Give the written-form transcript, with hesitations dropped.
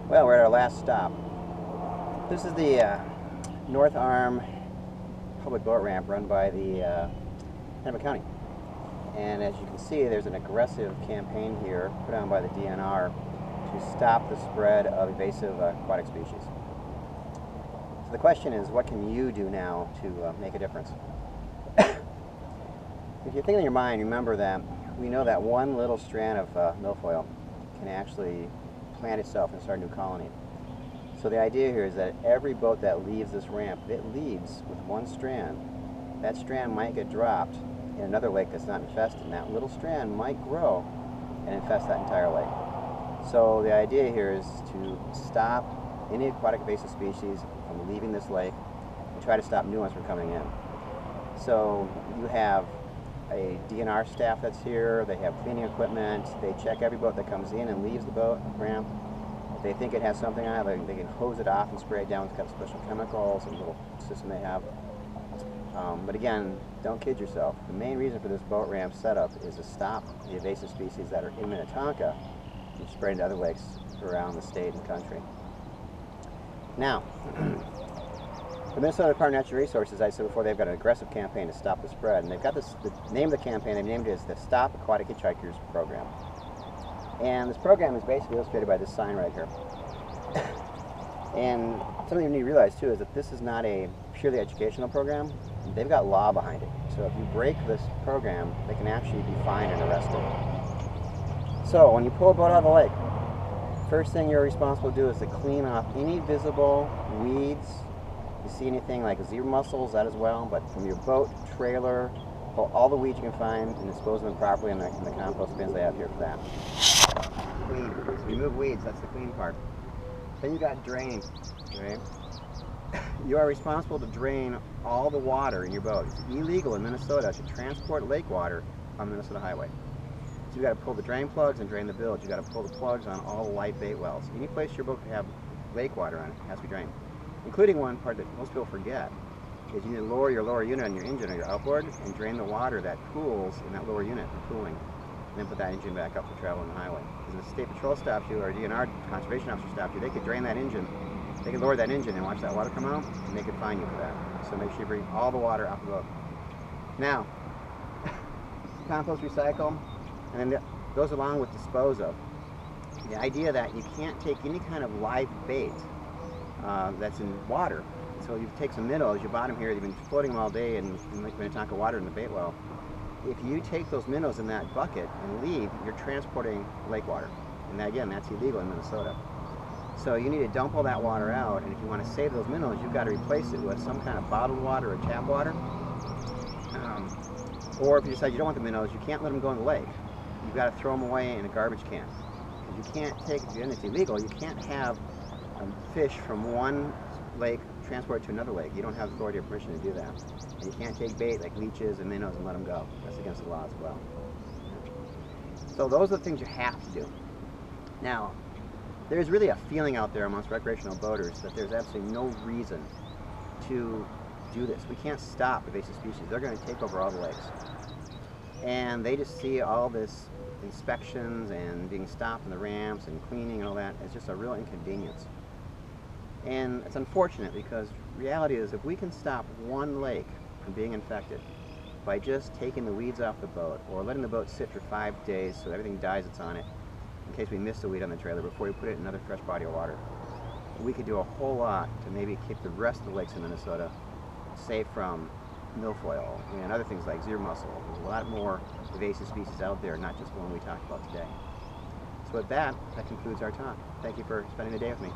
Well, we're at our last stop. This is the North Arm public boat ramp run by the Hennepin County. And as you can see, there's an aggressive campaign here put on by the DNR to stop the spread of invasive aquatic species. So the question is, what can you do now to make a difference? If you think in your mind, remember that we know that one little strand of milfoil can actually plant itself and start a new colony. So the idea here is that every boat that leaves this ramp, if it leaves with one strand, that strand might get dropped in another lake that's not infested, and that little strand might grow and infest that entire lake. So the idea here is to stop any aquatic invasive species from leaving this lake and try to stop new ones from coming in. So you have a DNR staff that's here, they have cleaning equipment, they check every boat that comes in and leaves the boat ramp. If they think it has something on it, they can hose it off and spray it down with kind of special chemicals and a little system they have. But again, don't kid yourself. The main reason for this boat ramp setup is to stop the invasive species that are in Minnetonka from spreading to other lakes around the state and country. Now, the Minnesota Department of Natural Resources, as I said before, they've got an aggressive campaign to stop the spread, and they've got this, the name of the campaign, they've named it as the Stop Aquatic Hitchhikers Program. And this program is basically illustrated by this sign right here. And something you need to realize too is that this is not a purely educational program. They've got law behind it. So if you break this program, they can actually be fined and arrested. So when you pull a boat out of the lake, first thing you're responsible to do is to clean off any visible weeds. You see anything like zebra mussels, that as well, but from your boat, trailer, pull all the weeds you can find and dispose of them properly in the compost bins they have here for that. Clean. So remove weeds, that's the clean part. Then you got drain, right? You are responsible to drain all the water in your boat. It's illegal in Minnesota to transport lake water on the Minnesota highway. So you got to pull the drain plugs and drain the bilge. You got to pull the plugs on all the live bait wells. Any place your boat can have lake water on it has to be drained. Including one part that most people forget is you need to lower your lower unit on your engine or your outboard and drain the water that cools in that lower unit for cooling. And then put that engine back up for travel on the highway. Because if the state patrol stops you or a DNR conservation officer stops you, they could drain that engine, they could lower that engine and watch that water come out, and they could fine you for that. So make sure you bring all the water off the boat. Now, compost, recycle, and then that goes along with dispose of. The idea that you can't take any kind of live bait that's in water. So you take some minnows, you bought them here, they've been floating them all day in Lake Minnetonka water in the bait well. If you take those minnows in that bucket and leave, you're transporting lake water. And that, again, that's illegal in Minnesota. So you need to dump all that water out, and if you want to save those minnows, you've got to replace it with some kind of bottled water or tap water. Or if you decide you don't want the minnows, you can't let them go in the lake. You've got to throw them away in a garbage can. Because you can't take, and it's illegal, you can't have fish from one lake transport to another lake. You don't have authority or permission to do that. And you can't take bait like leeches and minnows and let them go. That's against the law as well. So those are the things you have to do. Now, there's really a feeling out there amongst recreational boaters that there's absolutely no reason to do this. We can't stop invasive species. They're going to take over all the lakes. And they just see all this inspections and being stopped in the ramps and cleaning and all that as just a real inconvenience. And it's unfortunate because reality is if we can stop one lake from being infected by just taking the weeds off the boat or letting the boat sit for 5 days so everything dies that's on it in case we miss a weed on the trailer before we put it in another fresh body of water, we could do a whole lot to maybe keep the rest of the lakes in Minnesota safe from milfoil and other things like zebra mussel. There's a lot more invasive species out there, not just the one we talked about today. So with that, that concludes our talk. Thank you for spending the day with me.